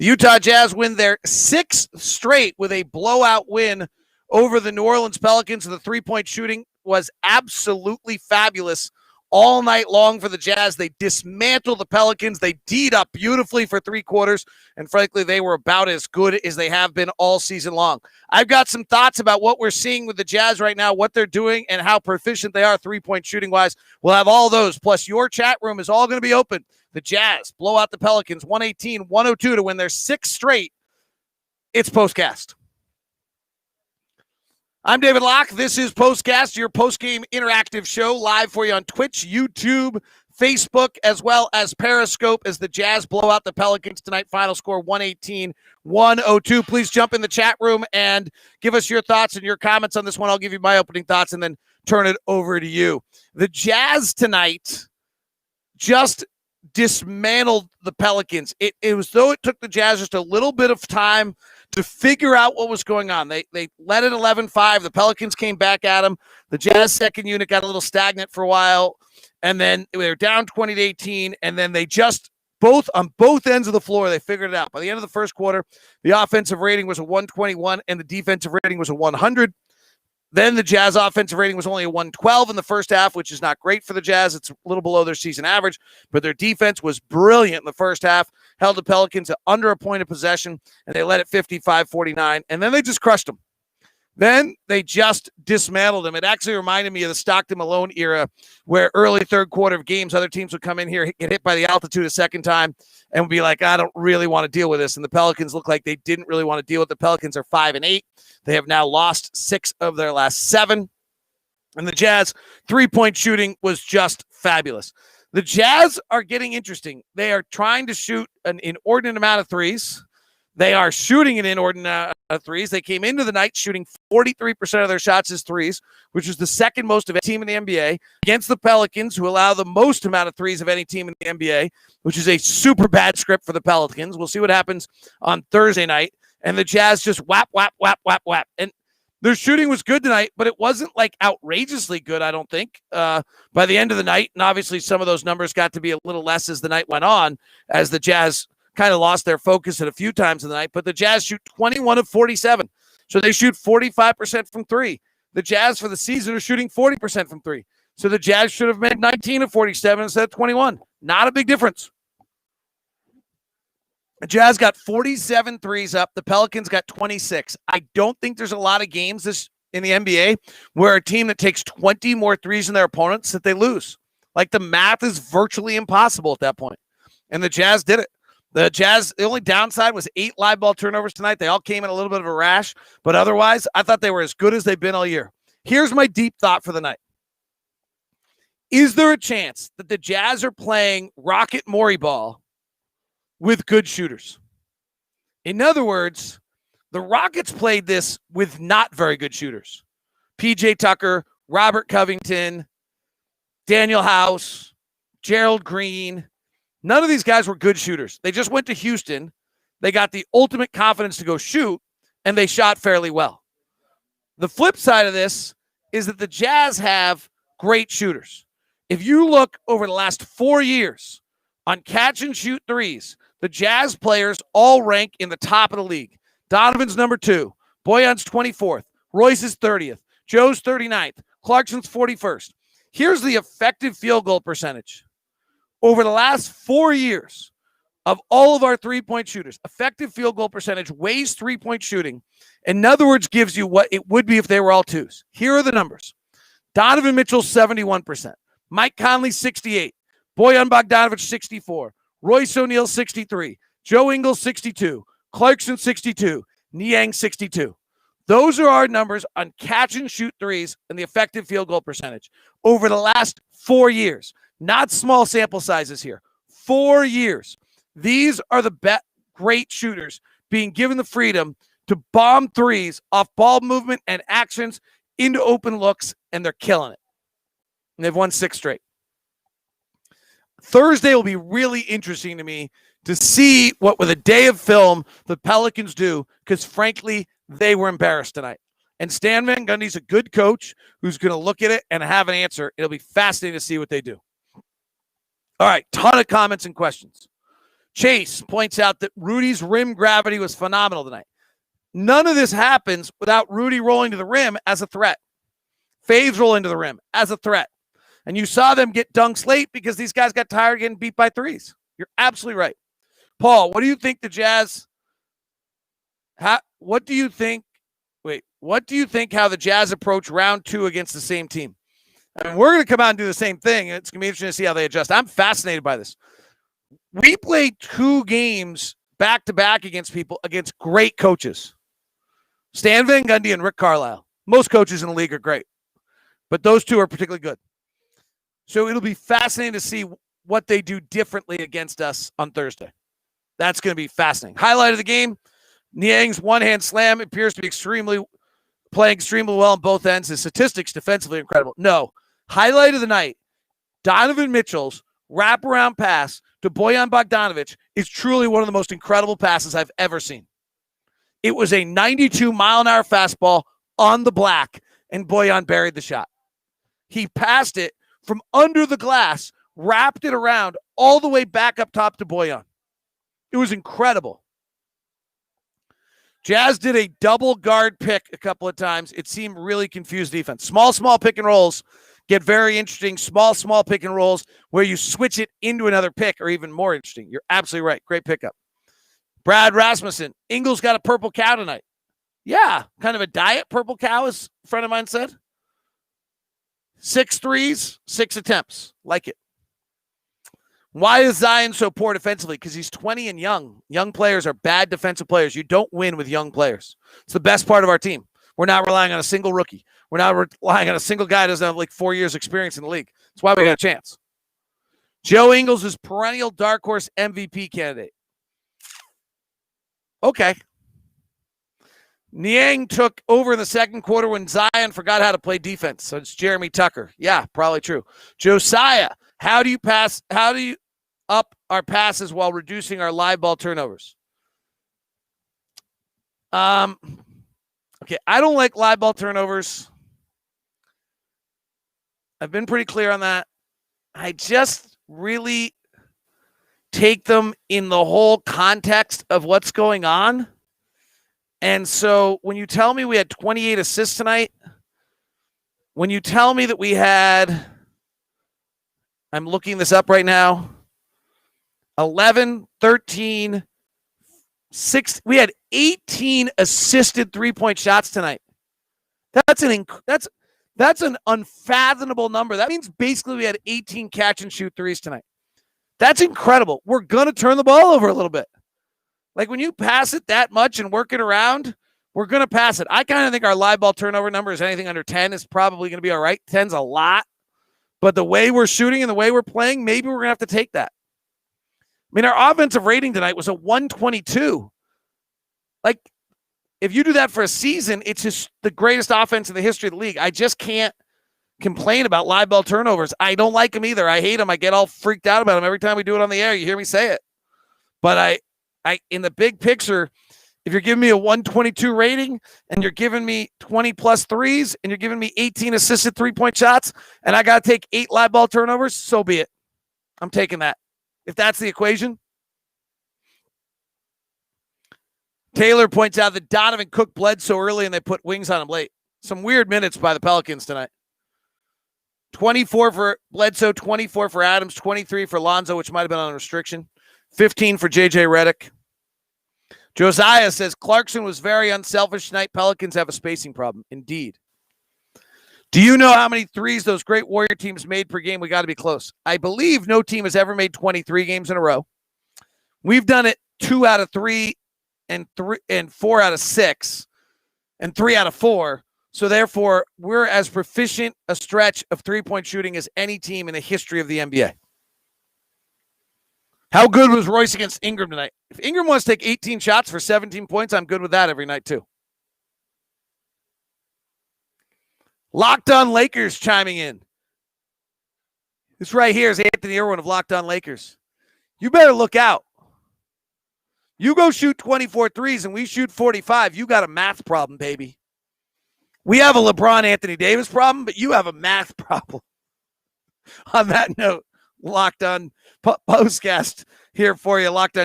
The Utah Jazz win their 6th straight with a blowout win over the New Orleans Pelicans. The three-point shooting was absolutely fabulous all night long for the Jazz. They dismantled the Pelicans. They D'd up beautifully for 3 quarters, and frankly, they were about as good as they have been all season long. I've got some thoughts about what we're seeing with the Jazz right now, what they're doing, and how proficient they are three-point shooting-wise. We'll have all those, plus your chat room is all going to be open. The Jazz blow out the Pelicans 118-102 to win their 6th straight. It's Postcast. I'm David Locke. This is Postcast, your postgame interactive show, live for you on Twitch, YouTube, Facebook, as well as Periscope as the Jazz blow out the Pelicans tonight. Final score 118-102. Please jump in the chat room and give us your thoughts and your comments on this one. I'll give you my opening thoughts and then turn it over to you. The Jazz tonight just dismantled the Pelicans. It was though it took the Jazz just a little bit of time to figure out what was going on. They led it 11-5. The Pelicans came back at them. The Jazz second unit got a little stagnant for a while, and then they were down 20-18, and then they just on both ends of the floor, they figured it out. By the end of the first quarter, the offensive rating was a 121, and the defensive rating was a 100. Then the Jazz offensive rating was only a 112 in the first half, which is not great for the Jazz. It's a little below their season average, but their defense was brilliant in the first half, held the Pelicans to under a point of possession, and they led it 55-49, and then they just crushed them. Then they just dismantled them. It actually reminded me of the Stockton Malone era where early third quarter of games, other teams would come in here, get hit by the altitude a second time, and would be like, I don't really want to deal with this. And the Pelicans look like they didn't really want to deal with it. The Pelicans are 5-8. They have now lost 6 of their last 7. And the Jazz three-point shooting was just fabulous. The Jazz are getting interesting. They are trying to shoot an inordinate amount of threes. They are shooting an inordinate amount of threes. They came into the night shooting 43% of their shots as threes, which is the second most of any team in the NBA, against the Pelicans, who allow the most amount of threes of any team in the NBA, which is a super bad script for the Pelicans. We'll see what happens on Thursday night. And the Jazz just whap, whap, whap, whap, whap. And their shooting was good tonight, but it wasn't like outrageously good, I don't think, by the end of the night. And obviously some of those numbers got to be a little less as the night went on, as the Jazz kind of lost their focus at a few times in the night. But the Jazz shoot 21 of 47. So they shoot 45% from 3. The Jazz for the season are shooting 40% from 3. So the Jazz should have made 19 of 47 instead of 21. Not a big difference. The Jazz got 47 threes up. The Pelicans got 26. I don't think there's a lot of games in the NBA where a team that takes 20 more threes than their opponents that they lose. Like, the math is virtually impossible at that point. And the Jazz did it. The Jazz, the only downside was 8 live ball turnovers tonight. They all came in a little bit of a rash, but otherwise, I thought they were as good as they've been all year. Here's my deep thought for the night. Is there a chance that the Jazz are playing Rocket Morey ball with good shooters? In other words, the Rockets played this with not very good shooters. PJ Tucker, Robert Covington, Daniel House, Gerald Green. None of these guys were good shooters. They just went to Houston. They got the ultimate confidence to go shoot, and they shot fairly well. The flip side of this is that the Jazz have great shooters. If you look over the last 4 years on catch and shoot threes, the Jazz players all rank in the top of the league. Donovan's number 2. Boyan's 24th. Royce's 30th. Joe's 39th. Clarkson's 41st. Here's the effective field goal percentage. Over the last 4 years of all of our three-point shooters, effective field goal percentage weighs three-point shooting. In other words, gives you what it would be if they were all 2s. Here are the numbers. Donovan Mitchell, 71%. Mike Conley, 68. Bojan Bogdanovic, 64. Royce O'Neal, 63. Joe Ingles, 62. Clarkson, 62. Niang, 62. Those are our numbers on catch and shoot threes and the effective field goal percentage over the last 4 years. Not small sample sizes here. 4 years. These are the great shooters being given the freedom to bomb threes off ball movement and actions into open looks, and they're killing it. And they've won 6 straight. Thursday will be really interesting to me to see what, with a day of film, the Pelicans do, because frankly, they were embarrassed tonight. And Stan Van Gundy's a good coach who's going to look at it and have an answer. It'll be fascinating to see what they do. All right, ton of comments and questions. Chase points out that Rudy's rim gravity was phenomenal tonight. None of this happens without Rudy rolling to the rim as a threat. Faves rolling to the rim as a threat. And you saw them get dunks late because these guys got tired getting beat by threes. You're absolutely right. Paul, what do you think the Jazz what do you think how the Jazz approach round 2 against the same team? I mean, we're going to come out and do the same thing. It's going to be interesting to see how they adjust. I'm fascinated by this. We played 2 games back-to-back against great coaches. Stan Van Gundy and Rick Carlisle. Most coaches in the league are great, but those 2 are particularly good. So it'll be fascinating to see what they do differently against us on Thursday. That's going to be fascinating. Highlight of the game, Niang's one-hand slam appears to be playing extremely well on both ends. His statistics defensively incredible. No. Highlight of the night, Donovan Mitchell's wraparound pass to Bojan Bogdanovic is truly one of the most incredible passes I've ever seen. It was a 92-mile-an-hour fastball on the black, and Bojan buried the shot. He passed it from under the glass, wrapped it around all the way back up top to Bojan. It was incredible. Jazz did a double guard pick a couple of times. It seemed really confused defense. Small pick and rolls get very interesting. Small pick and rolls where you switch it into another pick are even more interesting. You're absolutely right. Great pickup. Brad Rasmussen. Ingles got a purple cow tonight. Yeah, kind of a diet purple cow, as a friend of mine said. 6 threes, 6 attempts. Like it. Why is Zion so poor defensively? Because he's 20 and young. Young players are bad defensive players. You don't win with young players. It's the best part of our team. We're not relying on a single rookie. We're not relying on a single guy who doesn't have like 4 years experience in the league. That's why we got a chance. Joe Ingles is perennial dark horse MVP candidate. Okay. Niang took over in the second quarter when Zion forgot how to play defense. So it's Jeremy Tucker. Yeah, probably true. Josiah, how do you up our passes while reducing our live ball turnovers? Okay, I don't like live ball turnovers. I've been pretty clear on that. I just really take them in the whole context of what's going on. And so when you tell me we had 28 assists tonight, when you tell me that we had, I'm looking this up right now, 11, 13, 6, we had 18 assisted three-point shots tonight. That's an unfathomable number. That means basically we had 18 catch and shoot threes tonight. That's incredible. We're going to turn the ball over a little bit. Like when you pass it that much and work it around, we're going to pass it. I kind of think our live ball turnover number is anything under 10 is probably going to be all right. 10's a lot. But the way we're shooting and the way we're playing, maybe we're going to have to take that. I mean, our offensive rating tonight was a 122. Like, if you do that for a season, it's just the greatest offense in the history of the league. I just can't complain about live ball turnovers. I don't like them either. I hate them. I get all freaked out about them every time we do it on the air. You hear me say it. But I in the big picture, if you're giving me a 122 rating and you're giving me 20 plus threes and you're giving me 18 assisted three-point shots and I got to take 8 live ball turnovers, so be it. I'm taking that. If that's the equation. Taylor points out that Donovan Cook bled so early and they put wings on him late. Some weird minutes by the Pelicans tonight. 24 for Bledsoe, 24 for Adams, 23 for Lonzo, which might have been on restriction. 15 for J.J. Redick. Josiah says Clarkson was very unselfish tonight. Pelicans have a spacing problem. Indeed. Do you know how many threes those great Warrior teams made per game? We got to be close. I believe no team has ever made 23 games in a row. We've done it 2 out of 3 and 4 out of 6 and 3 out of 4. So therefore, we're as proficient a stretch of three-point shooting as any team in the history of the NBA. How good was Royce against Ingram tonight? If Ingram wants to take 18 shots for 17 points, I'm good with that every night too. Locked On Lakers chiming in. This right here is Anthony Irwin of Locked On Lakers. You better look out. You go shoot 24 threes and we shoot 45. You got a math problem, baby. We have a LeBron Anthony Davis problem, but you have a math problem. On that note, Locked On Postcast here for you. Locked On